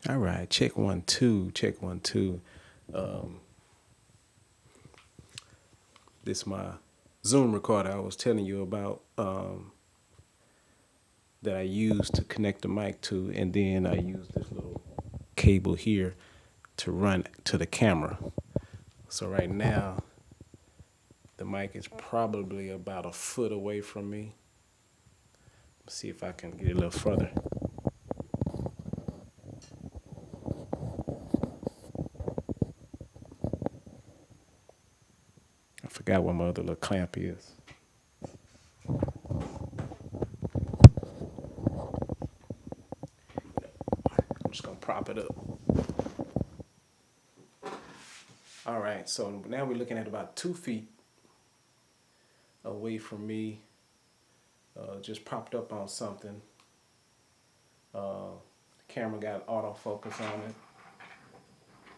All right, check 1 2, check 1 2. This is my Zoom recorder I was telling you about, that I use to connect the mic to, and then I use this little cable here to run to the camera. So right now, the mic is probably about a foot away from me. Let's see if I can get it a little further. I forgot where my other little clamp is. I'm just gonna prop it up. All right, so now we're looking at about 2 feet away from me, just propped up on something. The camera got autofocus on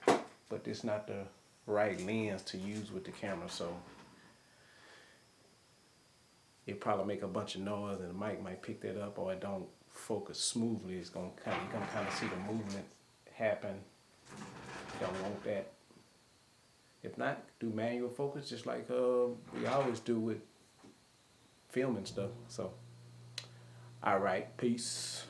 it, but it's not the right lens to use with the camera, so it probably make a bunch of noise and the mic might pick that up, or it don't focus smoothly. It's gonna kind of see the movement happen. Don't want that. If not, do manual focus just like we always do with filming stuff. So, all right, peace.